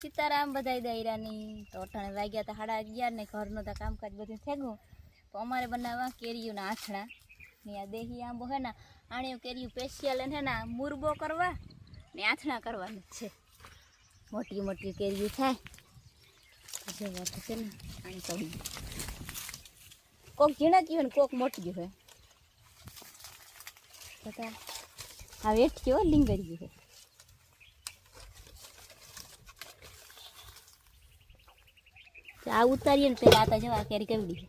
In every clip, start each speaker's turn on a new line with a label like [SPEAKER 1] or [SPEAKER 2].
[SPEAKER 1] સીતારામ બધાય દાયરાની તો અટાણે વાગ્યા હતા 11:30 ને ઘરનું તો કામકાજ બધું થેગું તો અમારે બનાવવા કેરીઓના આથણા ને આ દેહી આંબો હે ને આણીઓ કેરીઓ સ્પેશિયલ હે ને મુરબો કરવા ને આથણા કરવાનું છે મોટી મોટી કેરીઓ થાય જે વાત છે ને આણી તળી કોક ઝીણા કયો ને કોક મોટી હોય પતા આ વેઠ્યો લીંગરી છે આ ઉતારીએ ને પેલા આતા જવા કેરી કેવડી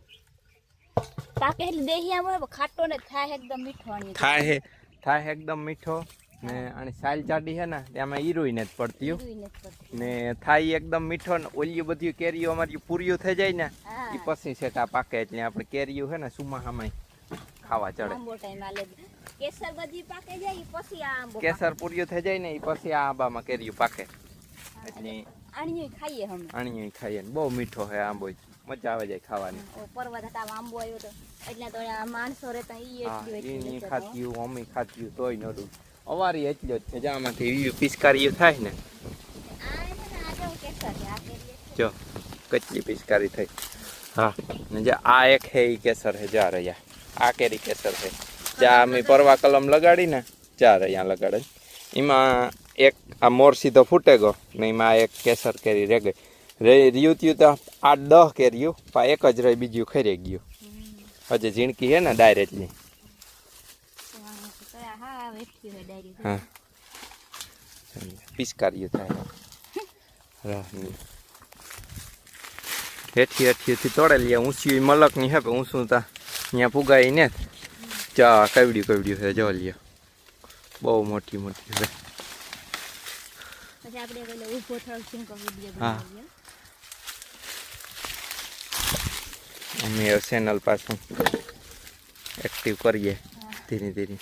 [SPEAKER 1] પાકે એટલે દેહી આમ હોય ખાટો ને થાય એકદમ મીઠો આણી
[SPEAKER 2] થાય એકદમ મીઠો ને અને સાલ જાડી હે ને તેમાં ઈરુઈ ને જ પડતી ને થાય એકદમ મીઠો ને ઓલી બધી કેરીઓ અમારી પૂરીઓ થઈ જાય ને એ પછી સેટા પાકે એટલે આપણે કેરીઓ હે ને સુમાહામાં ખાવા ચડે
[SPEAKER 1] આંબો ટાઈમ આલે કેસર બધી પાકે જાય પછી આ આંબો
[SPEAKER 2] કેસર પૂરીઓ થઈ જાય ને એ પછી આ આંબામાં કેરીઓ પાકે એટલે
[SPEAKER 1] આણીઓ ખાઈએ અમે
[SPEAKER 2] આણીઓ ખાઈએ ને બહુ મીઠો હે આંબો મજા આવે જાય ખાવાની
[SPEAKER 1] પરવા હતા આંબો આવ્યો તો એટલે તો આ માણસો રહેતા
[SPEAKER 2] ઈ ખાતીયું અમી ખાતીયું તોય નડું અવારી એટલો જ છે જામાંથી પિચકારી થાય ને જો કચલી પિચકારી થઈ હા ને જે આ એક હે ઈ કેસર હે જા રહ્યા આ કેરી કેસર હે જા અમે પરવા કલમ લગાડી ને જા રહ્યા લગાડે એમાં એક આ મોર સીધો ફૂટે ગયો ને એમાં એક કેસર કેરી રહી ગઈ રહ્યું ત્યું તો 8-10 કેરીયું પણ એક જ રહી બીજું ખરી ગયું હજી ઝીણકી હે ને ડાયરેક્ટલી હા પિચકારીઓ થાય હેઠી હેઠીથી તોડે લે ઊંચી મલકની હે ઊંચું તા અહીંયા પુગાઈ ને ચા કવડ્યું છે જો લ્યો બહુ મોટી મોટી છે
[SPEAKER 1] પછી આપણે પેલો ઊભો થોડો છીંકો વિડિયો
[SPEAKER 2] હા અમે ચેનલ પાછું એક્ટિવ કરીએ ધીરે ધીરે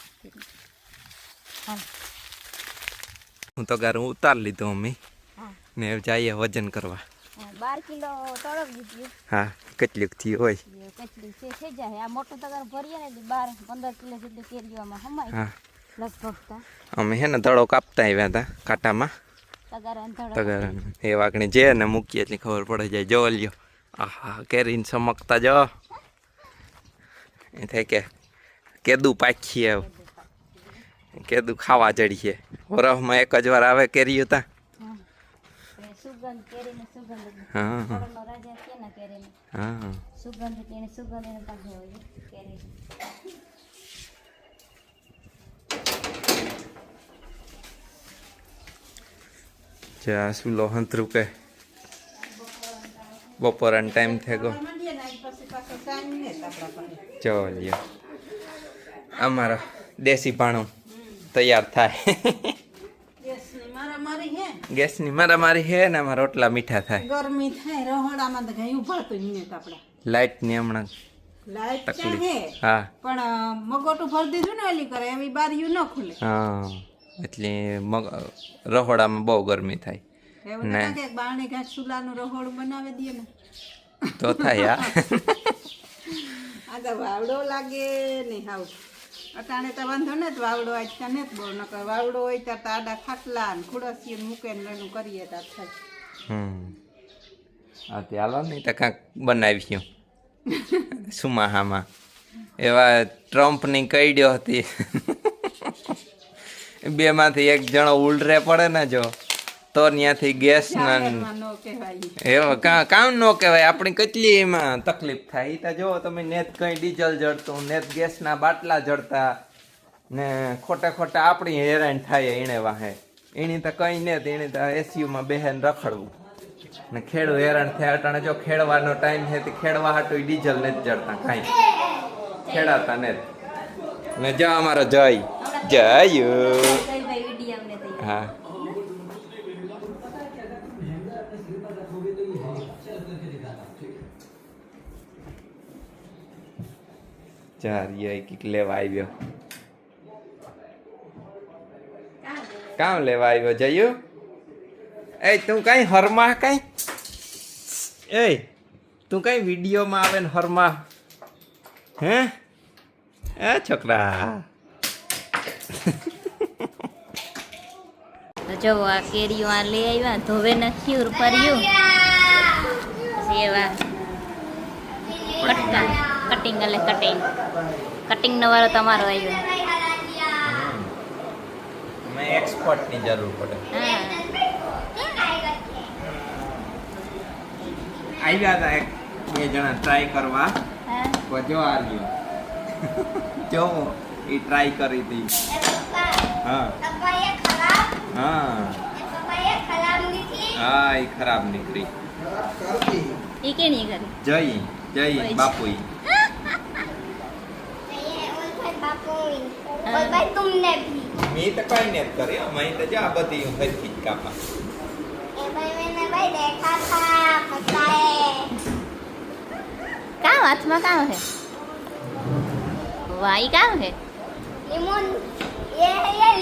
[SPEAKER 2] હું તો ગારું ઉતાર લીધો અમે ને જઈએ વજન કરવા
[SPEAKER 1] 12 કિલો તળવી દીધું
[SPEAKER 2] હા કેટલીક થી હોય
[SPEAKER 1] કેટલી છે થઈ જાય આ મોટો તગાર ભરીએ ને 12-15 કિલો જેટલી કેરીઓમાં હમાય
[SPEAKER 2] હા
[SPEAKER 1] લગભગ
[SPEAKER 2] અમે હે ને દડો કાપતા આવ્યા હતા કાંટામાં તગાર એ વાગણી જે ને મૂકીએ એટલે ખબર પડે જાય જો લ્યો આહા કેરીને ચમકતા જો એ થાય કે કેદું પાખીએ કેદું ખાવા ચડીએ વરફમાં એક જ વાર આવે કેરીઓ તા
[SPEAKER 1] સુગંધ કેરીની સુગંધ
[SPEAKER 2] હા
[SPEAKER 1] ફળનો રાજા છે ને કેરીની
[SPEAKER 2] હા
[SPEAKER 1] સુગંધ તેની સુગંધ એને પાકે હોય કેરી
[SPEAKER 2] જા સુલો હંતરું કે બપોરનો ટાઈમ થઈ ગયો જો લ્યો અમારો દેશી ભાણું તૈયાર થાય ગેસની મારામારી હે ને અમારા રોટલા મીઠા થાય
[SPEAKER 3] ગરમી થાય રહોડામાં તો કઈ ઉભળતું નહીં આપણે
[SPEAKER 2] લાઈટ ની હમણાં
[SPEAKER 3] લાઈટ
[SPEAKER 2] તકલીફ હા
[SPEAKER 3] પણ મગોટું ભરી દીધું ને એલી કરે એવી બારીયું ન ખુલે
[SPEAKER 2] હા એટલે રહોડામાં બહુ ગરમી થાય
[SPEAKER 3] એવું ના કે બારણે કાંઈક ચૂલાનું રહોડું બનાવી દઈએ ને
[SPEAKER 2] તો થાય
[SPEAKER 3] આ તો વાવડો લાગે ને હાવ અટાણે તો વાંધો ને વાવડો આજકા ને બહુ નકર વાવડો હોય ત્યારે તો આડા ખાટલા ને ખુડસીએ મૂકે ને એનું કરીએ તો થાય
[SPEAKER 2] હા તે હાલો નહીં તો કાંઈક બનાવ્યું સુમાહામાં એવા ટ્રમ્પની કઈડ્યો હતી બેમાંથી એક જણો ઉલરે પડે ને જો તો ત્યાંથી ગેસ કામ ન કહેવાય આપણી કેટલી એમાં તકલીફ થાય એ તો જો તમે નેત કંઈ ડીઝલ જડતું નેત ગેસના બાટલા જડતા ને ખોટા ખોટા આપણી હેરાન થાય એને વાહે એની તો કંઈ ને એની તો એસીયુમાં બેહેન રખડવું ને ખેડૂ હેરાન થયા અટાણે જો ખેડવાનો ટાઈમ છે તે ખેડવા હાટું ડીઝલ નથી જડતા કાંઈ ખેડાતા ને ને જો અમારો જય હા ચારિયા કઈક લેવા આવ્યો કામ લેવા આવ્યો જયું એ તું કઈ હરમા કઈ એ તું કઈ વિડીયોમાં આવે ને હરમા હે એ છોકરા
[SPEAKER 1] તો જો આ કેરીઓ આ લઈ આવ્યા ધોવે નાખ્યું ભર્યું પછી એવા કટકા કટિંગ એટલે કટિંગ નો વાળો તમારો આવ્યો
[SPEAKER 2] મેં એક્સપર્ટ ની જરૂર પડે
[SPEAKER 1] હા
[SPEAKER 2] આવ્યા હતા એક બે જણા ટ્રાય કરવા
[SPEAKER 1] હા
[SPEAKER 2] જો આ રહ્યો જો એ ટ્રાય કરી હતી હા હા હા એ ખરાબ નીકળી
[SPEAKER 1] એ કે નહીં કરી
[SPEAKER 2] જય બાપુ
[SPEAKER 4] तुमने भी
[SPEAKER 2] મેં તો કઈ નથી કરી મેં તો જા બધી હું ફરીથી જ કાપા
[SPEAKER 4] मैंने भाई देखा था पता है
[SPEAKER 1] કામ હાથમાં કામ હે વાહ ઈ કામ હે
[SPEAKER 4] लिमोन ये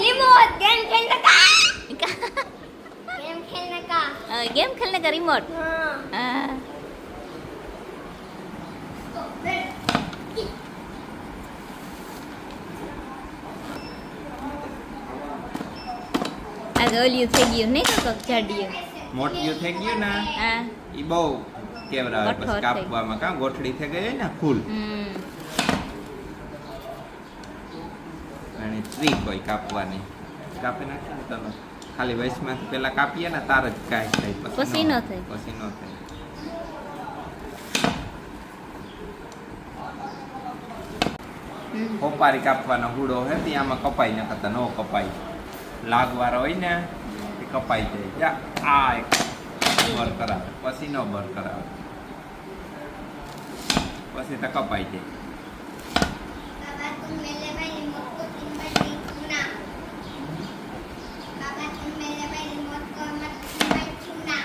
[SPEAKER 4] लिमोन गेम खेलने का गेम खेलने का
[SPEAKER 1] गेम खेलने का रिमोट
[SPEAKER 4] हाँ
[SPEAKER 1] हाँ આ ગોલિયું થઈ ગયું નહીં તો કોક ચડ્યું
[SPEAKER 2] મોટિયું થઈ ગયું ને
[SPEAKER 1] હા
[SPEAKER 2] એ બહુ કેવરાવે
[SPEAKER 1] કઠોર
[SPEAKER 2] પછી
[SPEAKER 1] થઈ.
[SPEAKER 2] કાપવામાં કાં ગોઠડી થઈ ગઈ હોય ને ફૂલ અને ટ્રીક હોય કાપવાની કાપી નાખીએ ને તમે ખાલી વયસમાંથી પેલા કાપીએ ને તાર જ કાંઈ થાય
[SPEAKER 1] પછી ન થાય.
[SPEAKER 2] પછી ન થાય કોપારી કાપવાનો હુડો હે તે આમાં કપાઈ ન કરતા ન કપાય લાગવાળો હોય ને એ કપાઈ જાય જા આ એક બર કરાવે પછી ન બર કરાવે પછી તો કપાઈ જાય
[SPEAKER 4] बाबा तुम मेरे भाई रिमोट को 3 बार नहीं छूना बाबा तुम मेरे भाई रिमोट को मत 3 बार छूना